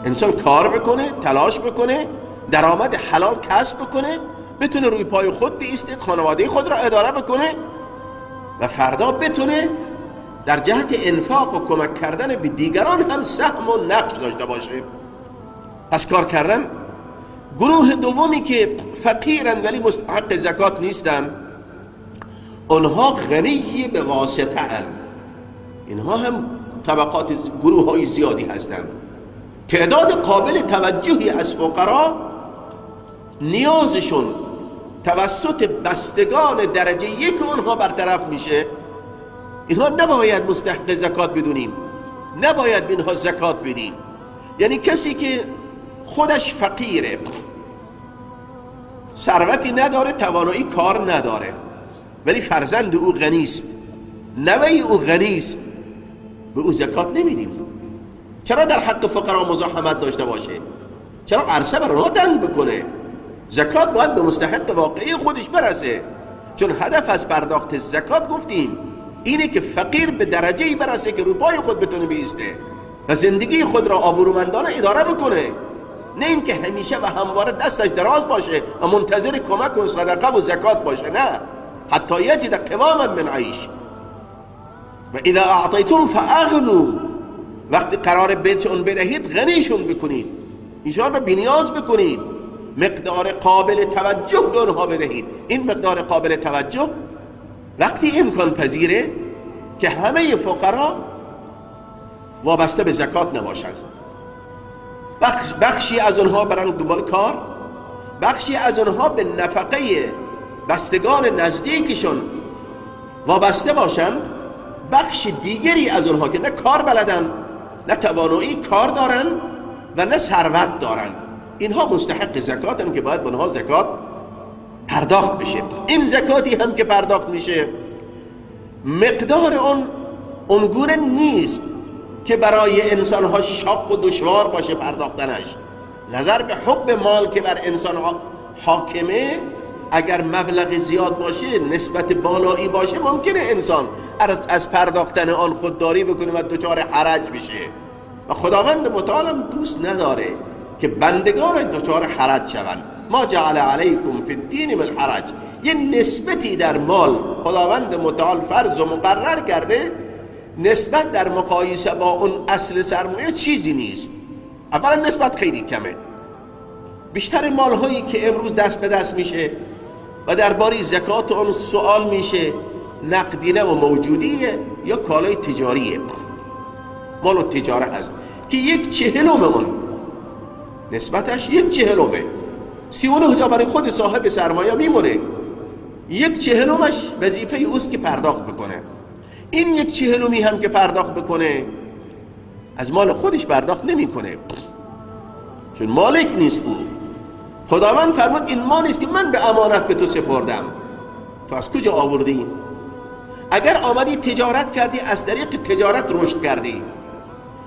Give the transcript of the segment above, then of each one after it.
انسان کار بکنه، تلاش بکنه، درآمد حلال کسب بکنه، بتونه روی پای خود بایسته، خانواده خود را اداره بکنه و فردا بتونه در جهت انفاق و کمک کردن به دیگران هم سهم و نقش داشته باشه. پس کار کردن. گروه دومی که فقیرن ولی مستحق زکات نیستن، اونها غنی به واسطه هستند. اینها هم طبقات گروه های زیادی هستند. تعداد قابل توجهی از فقرا نیازشون توسط بستگان درجه یک اونها برطرف میشه. اینها نباید مستحق زکات بدونیم، نباید به اینها زکات بدیم. یعنی کسی که خودش فقیره، ثروتی نداره، توانایی کار نداره، ولی فرزند او غنیست، نوه او غنیست، به او زکات نمیدیم. چرا در حق فقرا مزاحمت داشته باشه؟ چرا عرصه بر اونها تنگ بکنه؟ زکات باید به مستحق واقعی خودش برسه، چون هدف از پرداخت زکات گفتیم اینه که فقیر به درجه‌ای برسه که رو پای خود بتونه بایسته و زندگی خود را آبرومندانه اداره بکنه، نه اینکه همیشه و همواره دستش دراز باشه و منتظر کمک و صدقه و زکات باشه. نه، حتی یجد قواما من عیش و اذا اعطیتم فاغنوا، وقتی قرار بهشون بدهید غنیشون بکنید، ایشان را بی‌نیاز بکنید، مقدار قابل توجه به اونها بدهید. این مقدار قابل توجه وقتی امکان پذیره که همه فقرا وابسته به زکات نباشند، بخشی از اونها برن دنبال کار، بخشی از اونها به نفقه بستگان نزدیکشون وابسته باشن، بخش دیگری از اونها که نه کار بلدن، نه توانایی کار دارن و نه ثروت دارن، اینها مستحق زکاتن که باید به اونها زکات پرداخت بشه. این زکاتی هم که پرداخت میشه مقدار اون گونه نیست که برای انسانها شاق و دشوار باشه پرداختنش. نظر به حب مال که بر انسان حاکمه، اگر مبلغ زیاد باشه، نسبت بالایی باشه، ممکنه انسان از پرداختن آن خودداری بکنه و دچار حرج بشه و خداوند متعال هم دوست نداره که بندگان دچار حرج شوند. ما جعل علیکم فی الدین من حرج، یه نسبتی در مال خداوند متعال فرض و مقرر کرده، نسبت در مقایسه با اون اصل سرمایه چیزی نیست. اولا نسبت خیلی کمه. بیشتر مال هایی که امروز دست به دست میشه و درباره زکات اون سوال میشه، نقدینه و موجودیه یا کالای تجاریه، مال و تجاره هست که 1/40 اون نسبتش 1/40، 39 جا برای خود صاحب سرمایه میمونه، 1/40 وظیفه اوست که پرداخت بکنه. این 1/40 هم که پرداخت بکنه از مال خودش پرداخت نمیکنه، چون مالک نیست او. خداوند فرمود این مالی است که من به امانت به تو سپردم، تو از کجا آوردی؟ اگر آمدی تجارت کردی، از طریق تجارت رشد کردی،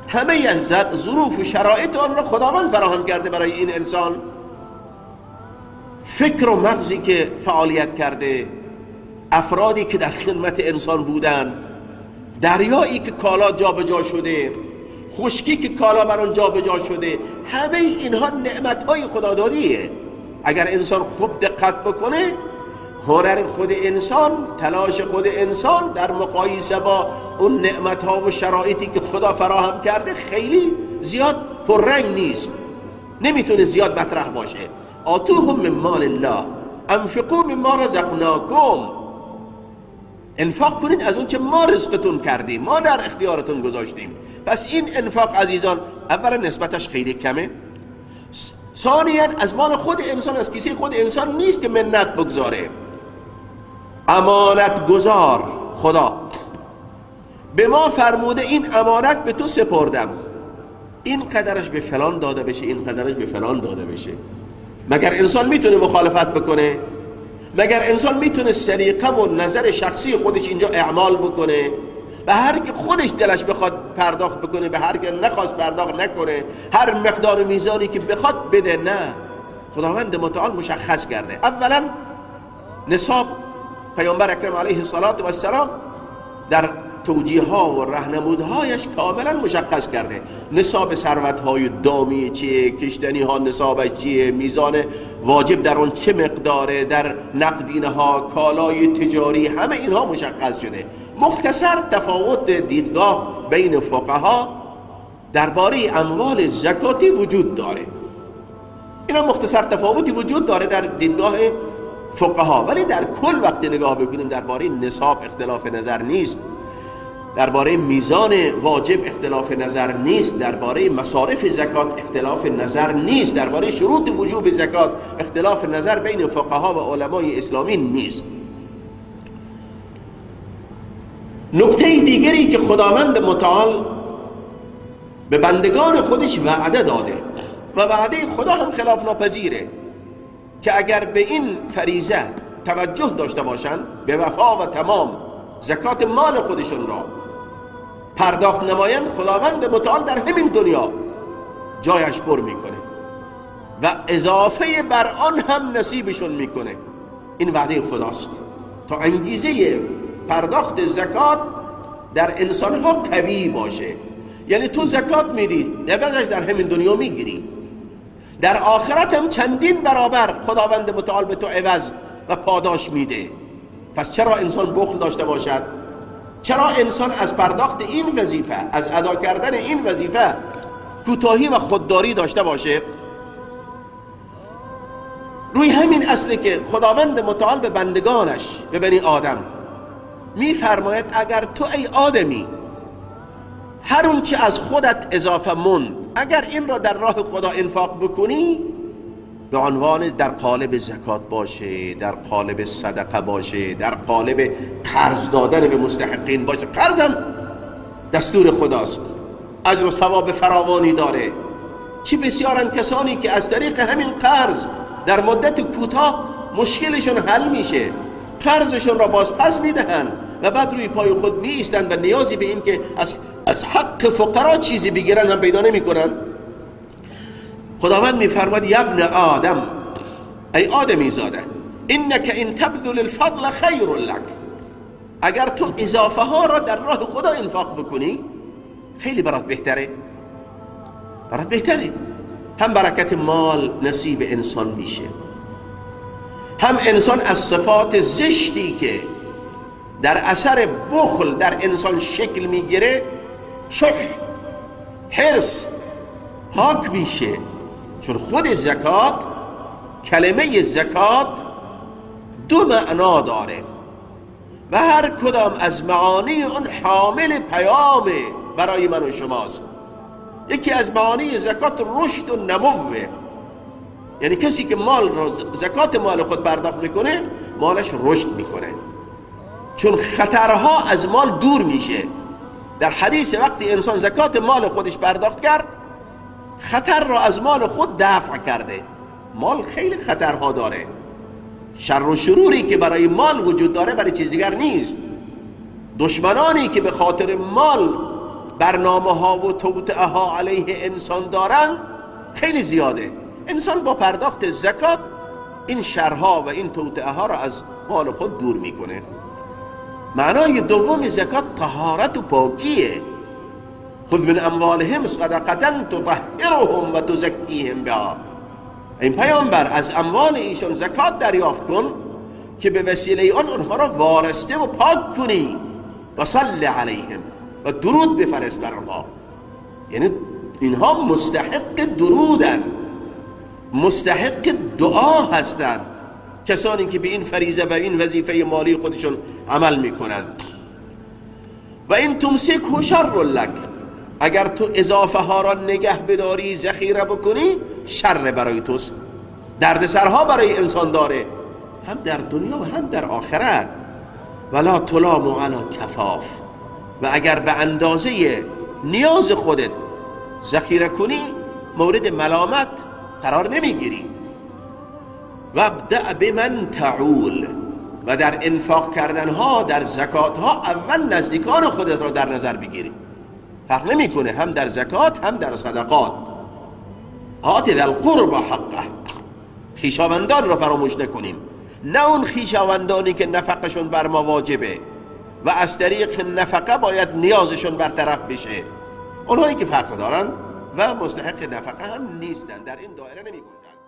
همه از ظروف و شرایط آن را خداوند فراهم کرده برای این انسان. فکر و مغزی که فعالیت کرده، افرادی که در خدمت انسان بودن، دریایی که کالا جا به جا شده، خشکی که کالا بر آن جا به جا شده، همه اینها نعمتهای خدادادیه. اگر انسان خوب دقت بکنه، هنر خود انسان، تلاش خود انسان در مقایسه با اون نعمتها و شرایطی که خدا فراهم کرده خیلی زیاد پررنگ نیست، نمیتونه زیاد مطرح باشه. آتوهم من مال الله انفقوا مما رزقناکم، انفاق کنید از اون چه ما رزقتون کردیم، ما در اختیارتون گذاشتیم. پس این انفاق عزیزان اولا نسبتش خیلی کمه، ثانیا از مال خود انسان، از کیسه خود انسان نیست که منت بگذاره. امانت گذار خدا به ما فرموده این امانت به تو سپردم، این قدرش به فلان داده بشه، این قدرش به فلان داده بشه. مگر انسان میتونه مخالفت بکنه؟ مگر انسان میتونه سلیقه و نظر شخصی خودش اینجا اعمال بکنه؟ به هر که خودش دلش بخواد پرداخت بکنه، به هر که نخواست پرداخت نکنه، هر مقدار میزانی که بخواد بده؟ نه، خداوند متعال مشخص کرده. اولا نصاب، پیامبر اکرم علیه الصلاة و السلام در توجیه ها و راهنمودهایش کاملا مشخص کرده. نصاب ثروت های دامی چیه، کشتنی ها نصابش چیه، میزان واجب در اون چه مقداره، در نقدینه ها، کالای تجاری، همه اینها مشخص شده. مختصر تفاوت دیدگاه بین فقها درباره اموال زکاتی وجود داره. اینا مختصر تفاوتی وجود داره در دیدگاه فقها، ولی در کل وقتی نگاه بکنیم درباره نصاب اختلاف نظر نیست، درباره میزان واجب اختلاف نظر نیست، درباره مصارف زکات اختلاف نظر نیست، درباره شروط وجوب زکات اختلاف نظر بین فقها و علمای اسلامی نیست. نکته دیگری که خداوند متعال به بندگان خودش وعده داده و وعده خدا هم خلاف ناپذیره که اگر به این فریضه توجه داشته باشند، به وفا و تمام زکات مال خودشون را پرداخت نمایند، خداوند متعال در همین دنیا جایش پر میکنه و اضافه بر آن هم نصیبشون میکنه. این وعده خداست تا انگیزه پرداخت زکات در انسانها قوی باشه. یعنی تو زکات میدی، عوضش در همین دنیا میگیری، در آخرت هم چندین برابر خداوند متعال به تو عوض و پاداش میده. پس چرا انسان بخل داشته باشد؟ چرا انسان از پرداخت این وظیفه، از ادا کردن این وظیفه کوتاهی و خودداری داشته باشه؟ روی همین اصله که خداوند متعال به بندگانش، به بنی آدم میفرماید اگر تو ای آدمی هر اون چه از خودت اضافه موند اگر این را در راه خدا انفاق بکنی، به عنوان در قالب زکات باشه، در قالب صدقه باشه، در قالب قرض دادن به مستحقین باشه. قرض هم دستور خداست، اجر و ثواب فراوانی داره. چه بسیارن کسانی که از طریق همین قرض در مدت کوتاه مشکلشون حل میشه، قرضشون را باز پس میدهن و بعد روی پای خود می ایستند و نیازی به این که از حق فقرا چیزی بگیرن هم پیدا نمی کنن. خداوند می فرماد یا ابن آدم، ای آدمی زاده، انک ان تبذل الفضل خیر لک، اگر تو اضافه ها را در راه خدا انفاق بکنی خیلی برات بهتره، برات بهتره. هم برکت مال نصیب انسان میشه، هم انسان از صفات زشتی که در اثر بخل در انسان شکل میگیره، شح، حرص، پاک میشه. چون خود زکات، کلمه زکات دو معنا داره و هر کدام از معانی اون حامل پیام برای من و شماست. یکی از معانی زکات رشد و نموه، یعنی کسی که مال رو زکات مال خود پرداخت میکنه مالش رشد میکنه، چون خطرها از مال دور میشه. در حدیث وقتی انسان زکات مال خودش پرداخت کرد، خطر را از مال خود دفع کرده. مال خیلی خطرها داره، شر و شروری که برای مال وجود داره برای چیز دیگر نیست. دشمنانی که به خاطر مال برنامه ها و توطئه ها علیه انسان دارن خیلی زیاده. انسان با پرداخت زکات این شرها و این توطئه ها را از مال خود دور میکنه. معنای دوم زکات طهارت و پاکیه. خذ من اموالهم صدقه تطهرهم و تزکیهم بها. این پیامبر از اموال ایشان زکات دریافت کن که به وسیله آن اونها را وارسته و پاک کنی. و صل علیهم، و درود بفرست بر آنها. یعنی اینها مستحق درودن، مستحق دعا هستند، کسانی که به این فریضه و این وظیفه مالی خودشون عمل میکنند. و این تمسک شر لک، اگر تو اضافه ها را نگه بداری، ذخیره بکنی، شر برای توست، دردسرها برای انسان داره، هم در دنیا و هم در آخرت. ولا تلام علی کفاف، و اگر به اندازه نیاز خودت ذخیره کنی مورد ملامت قرار نمیگیری. و ابدأ بمن تعول، و در انفاق کردنها، در زکاتها اول نزدیکان خودت را در نظر بگیری. فرق نمیکنه، هم در زکات هم در صدقات. آت ذی القربى حقه، خویشاوندان را فراموش نکنیم، نه اون خویشاوندانی که نفقشون بر ما واجبه، و از طریق نفقه باید نیازشون برطرف بشه. اونهایی که فرق دارن و مستحق نفقه هم نیستن، در این دایره نمی گنجند.